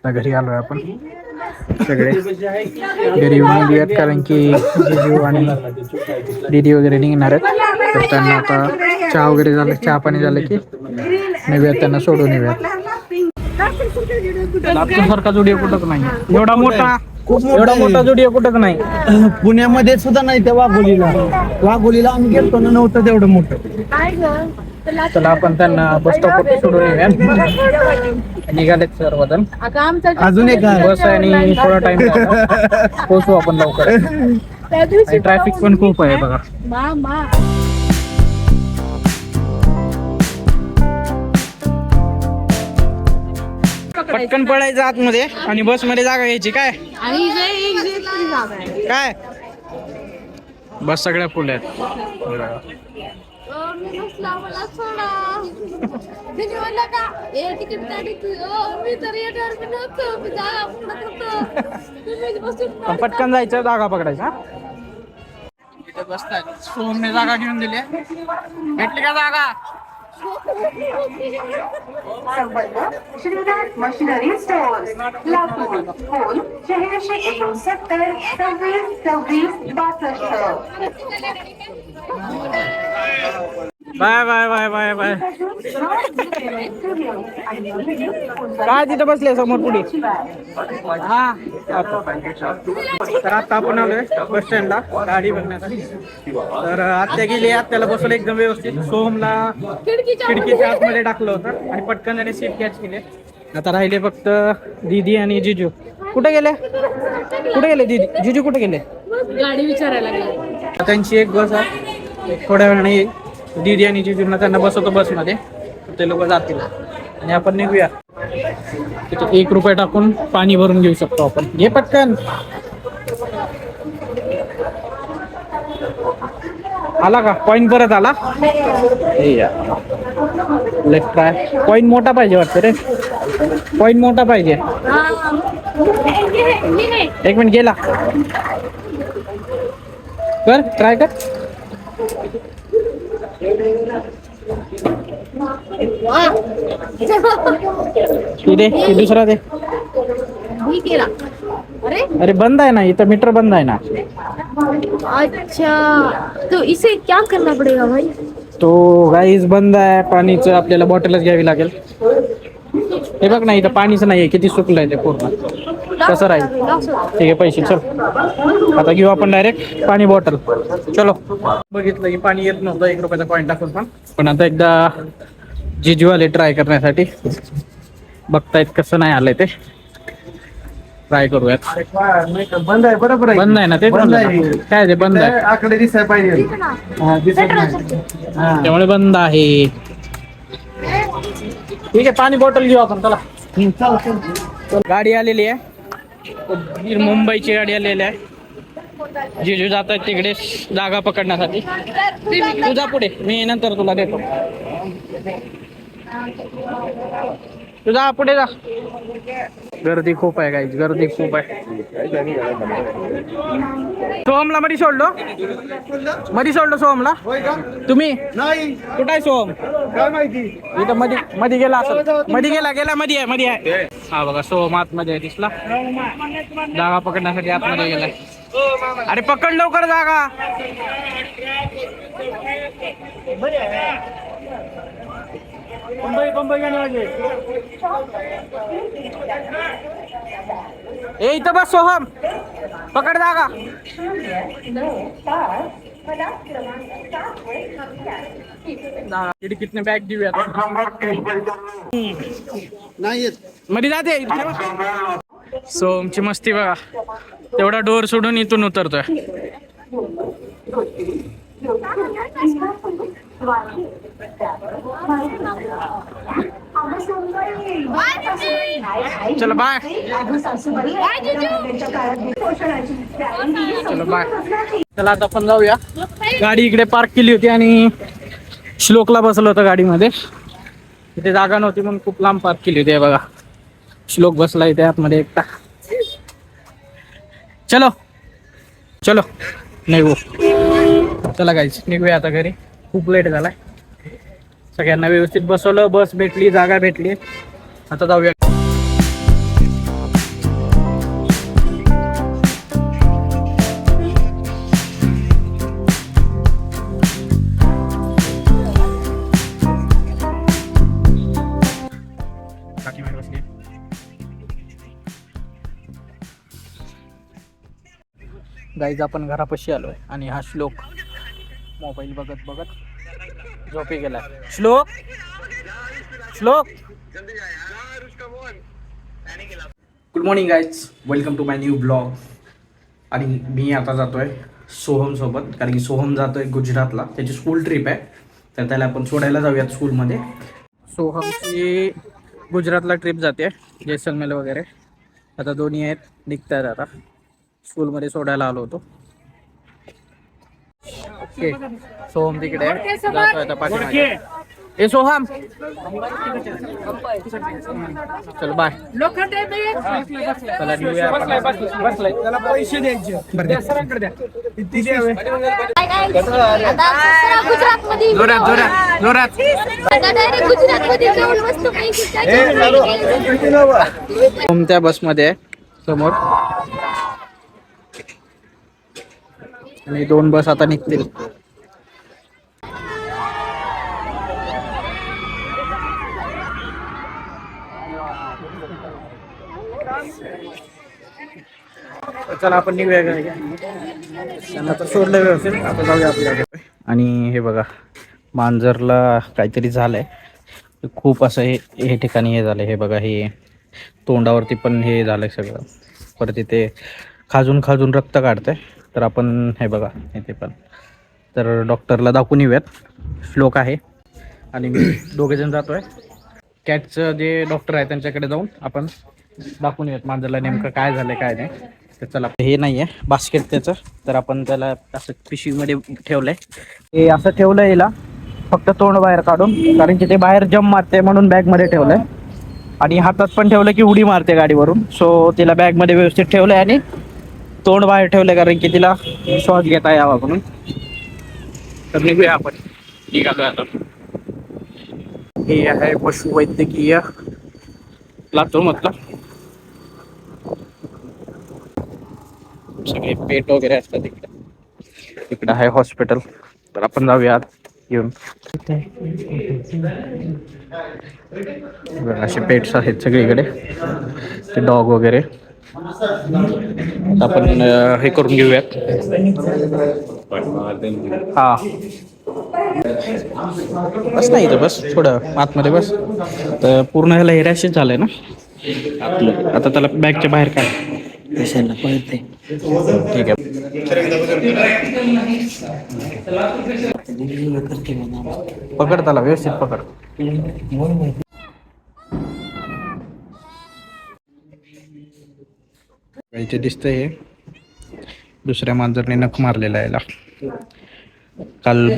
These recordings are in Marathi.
आता घरी आलोय आपण सगळे घरी येऊन निघूयात, कारण की जीजू आणि दीदी वगैरे निघणार आहेत. तर त्यांना आता चहा वगैरे झालं, चहा पाणी झालं की निघूयात, त्यांना सोडून येऊयात. सारखा जोडिओ कुठंच नाही, एवढा मोठा जोडिओ कुठंच नाही. पुण्यामध्ये सुद्धा नाही. त्या वाघोलीला आम्ही गेलतो ना, नव्हतं तेवढं मोठं. चला आपण त्यांना बस स्टॉप सोडून येऊयात. निघालेत सर्वजण. अजून एक बस आहे आणि थोडा टाइम पोहोचू आपण लवकर. ट्रॅफिक पण खूप आहे बघा. पटकन पडायचं आतमध्ये आणि बस मध्ये जागा घ्यायची. काय काय बस सगळ्या फुल आहेत. पटकन जायचं, जागा पकडायचा. बसतात. सोमने जागा घेऊन दिली. भेटली का जागा? Shrinath machinery stores Latur, phone 8669 26 bye bye bye bye bye. काय तिथं बसले समोर पुढे? हा, तर आता आपण आलोय बस स्टँडला गाडी बघण्यासाठी. तर आत्या गेली, आत्याला बसवलं एकदम व्यवस्थित. सोहमला खिडकीच्या आतमध्ये टाकलं होतं आणि पटकन त्याने सीट कॅच केले. आता राहिले फक्त दीदी आणि जिजू. कुठे गेले दीदी? जिजू कुठे गेले? गाडी विचारायला गेले. त्यांची एक बस आहे, एक थोड्या वेळाने येईल. दीदी आणि जिजूंना त्यांना बसवतो बसमध्ये, ते लोक जातील आणि आपण निघूया. तिथे 1 रुपये टाकून पाणी भरून घेऊ शकतो आपण. घे पटकन. आला का कॉइन? परत आला. Let's try. कॉइन मोठा पाहिजे वाटतं रे. कॉइन मोठा पाहिजे. 1 मिनिट गेला. कर, ट्राय कर. दे दुसरा दे. अरे बंद आहे ना इथं, मीटर बंद आहे ना. अच्छा, तो इसे क्या करना पड़ेगा भाई? तो गाईज बंद आहे. पाणीच आपल्याला बॉटलच घ्यावी लागेल. हे बघ ना, इथं पाणीच नाहीये. किती सुकलंय ते पूर्ण. कसं राहील? ठीक आहे, पैसे चल. आता घेऊ आपण डायरेक्ट पाणी बॉटल. चलो. बघितलं की पाणी येत नव्हतं 1 रुपयाचा कॉइन टाकून पण आता एकदा जिजू आले ट्राय करण्यासाठी. बघतायत कसं नाही आलंय ते. ट्राय करूयात. बंद आहे. बरोबर आहे. बंद आहे ना ते. काय ते बंद आहे? आकडे दिसाय पाहिजे. त्यामुळे बंद आहे. ठीक आहे, पाणी बॉटल घेऊ आपण. चला. गाडी आलेली आहे, मुंबईची गाडी आलेली आहे. जिजू जात आहेत तिकडे जागा पकडण्यासाठी. तू जा पुढे, मी नंतर तुला देतो. तू जा पुढे जा. गर्दी खूप आहे गाईज, गर्दी खूप आहे. सोहमला मध्ये सोडलो सोहमला. तुम्ही नाही. कुठं आहे सोहम? काय माहिती. इथं मध्ये गेला असं. मध्ये आहे. हा बघा, सोहम आतमध्ये आहे. दिसला जागा पकडण्यासाठी आतमध्ये गेलाय. अरे पकड लवकर जागा. ए इथं बस सोहम, पकड जागा. खिडकीतनं बॅग देऊया. नाही मध्ये जाते. सोहमची मस्ती बघा, तेवढा डोर सोडून इथून उतरतोय. चलो बाय. चलो बाय. चला आता आपण जाऊया. गाडी इकडे पार्क केली होती आणि श्लोकला बसलो होतं गाडीमध्ये. इथे जागा नव्हती म्हणून खूप लांब पार्क केली होती. बघा, श्लोक बसला इथे आतमध्ये एकटा. चलो चलो निघू. चला गाईज, निघूया आता घरी. खूप लेट झालाय. सगळ्यांना व्यवस्थित बसवलं, बस भेटली, जागा भेटली. आता जाऊया. गाईज आपण घरापाशी आलोय आणि हा श्लोक मोबाईल बघत बघत झोपी गेलाय. Shlok Shlok good morning guys, welcome to my new blog. आणि मी आता जातोय सोहम सोबत, कारण की सोहम जातोय गुजरातला, त्याची स्कूल ट्रिप आहे, तर त्याला आपण सोडायला जाऊयात स्कूलमध्ये. सोहमची गुजरातला ट्रिप जाते, जैसलमेर वगैरे. आता दोन्ही आहेत, निघतात आता. स्कूलमध्ये सोडायला आलो होतो. ओके, सोहम तिकडे आहे, जातोय आता पाठीमागे. ए सोहम, चल बाय. चला निघूया आपण. त्याला पैसे द्यायचे जोरात जोरात जोरात. कोणत्या बसमध्ये आहे समोर, आणि 2 बस आता निघतील. चला आपण निघूया घरी. त्यांना तर सोडलं व्यवस्थित, आता जाऊया आपल्याकडे. आणि हे बघा, मांजरला काहीतरी झालंय खूप, असं हे ठिकाणी हे झालंय. हे बघा, हे तोंडावरती पण हे झालंय सगळं, परत इथे खाजून खाजून रक्त काढतंय. तर आपण हे बघा इथे पण, तर डॉक्टरला दाखवून येऊयात. श्लोक आहे आणि मी दोघेजण जातोय. कॅटचं जे डॉक्टर आहे त्यांच्याकडे जाऊन आपण दाखवून येऊयात मांजरला नेमकं काय झालंय काय नाही. तर चला, हे नाही आहे बास्केट त्याचं, तर आपण त्याला असं पिशवीमध्ये ठेवलंय. हे असं ठेवलंय याला फक्त तोंड बाहेर काढून, कारण की ते बाहेर जम मारते म्हणून बॅगमध्ये ठेवलंय. आणि हातात पण ठेवलं की उडी मारते गाडीवरून, सो तिला बॅगमध्ये व्यवस्थित ठेवलंय आणि तोंड बाहेर ठेवलंय, कारण की तिला श्वास घेता यावा म्हणून. तर निघूया आपण, निघालोय आता. हे आहे पशुवैद्यकीय लातूर मधला, सगळे पेट वगैरे असतात तिकडे. तिकडे आहे हॉस्पिटल, तर आपण जाऊया घेऊन. असे पेट्स आहेत सगळीकडे, ते डॉग वगैरे. आपण हे करून घेऊयात. हा बस नाही तर बस थोडं आतमध्ये बस. तर पूर्ण ह्याला हे रॅशेस झालंय ना आतलं. आता त्याला बॅगच्या बाहेर काढ, पेशंटला पळते. ठीक आहे, पकड त्याला व्यवस्थित पकड. इथे दिसतंय हे दुसऱ्या मांजरने नख मारलेला आहे याला. काल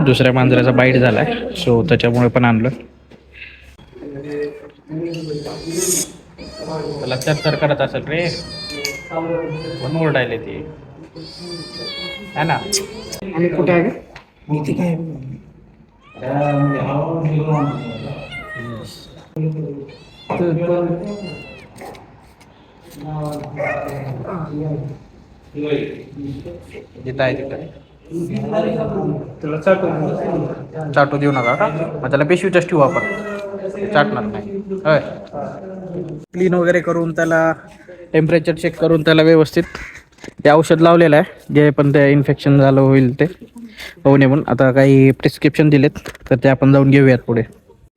दुसऱ्या मांजराचा बाईट झालाय, सो त्याच्यामुळे पण आणलं. त्याला चरचर करत असेल रे, म्हणून ओरडायले ते, है ना. आणि कुठे आहे मी ते काय जिथं आहे तिथं. चाटू देऊ नका का, मग त्याला पिशवीतच ठेवू आपण, चाटणार नाही. होय, क्लीन वगैरे करून त्याला टेम्परेचर चेक करून त्याला व्यवस्थित ते औषध लावलेलं आहे, जे पण ते इन्फेक्शन झालं होईल ते होऊ नये म्हणून. आता काही प्रिस्क्रिप्शन दिलेत, तर ते आपण जाऊन घेऊयात पुढे.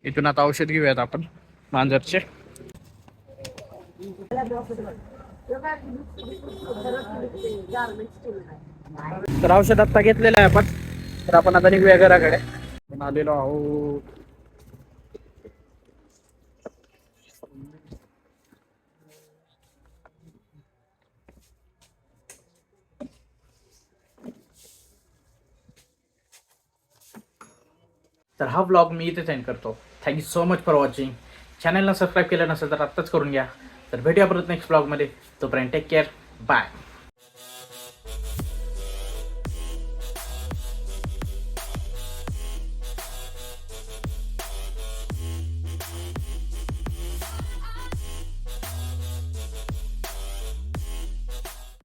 इथून आता औषध घेऊयात आपण मांजरचे. तर औषध आता घेतलेलं आहे आपण, तर आपण आता निघूया घराकडे. आपण आलेलो आहोत. तर हा व्लॉग मी इथे सेंड करतो. Thank you so much for watching. चॅनलला सबस्क्राईब केलं नसेल तर आत्ताच करून घ्या. तर भेटूया परत नेक्स्ट व्लॉगमध्ये. तोपर्यंत टेक केअर, बाय.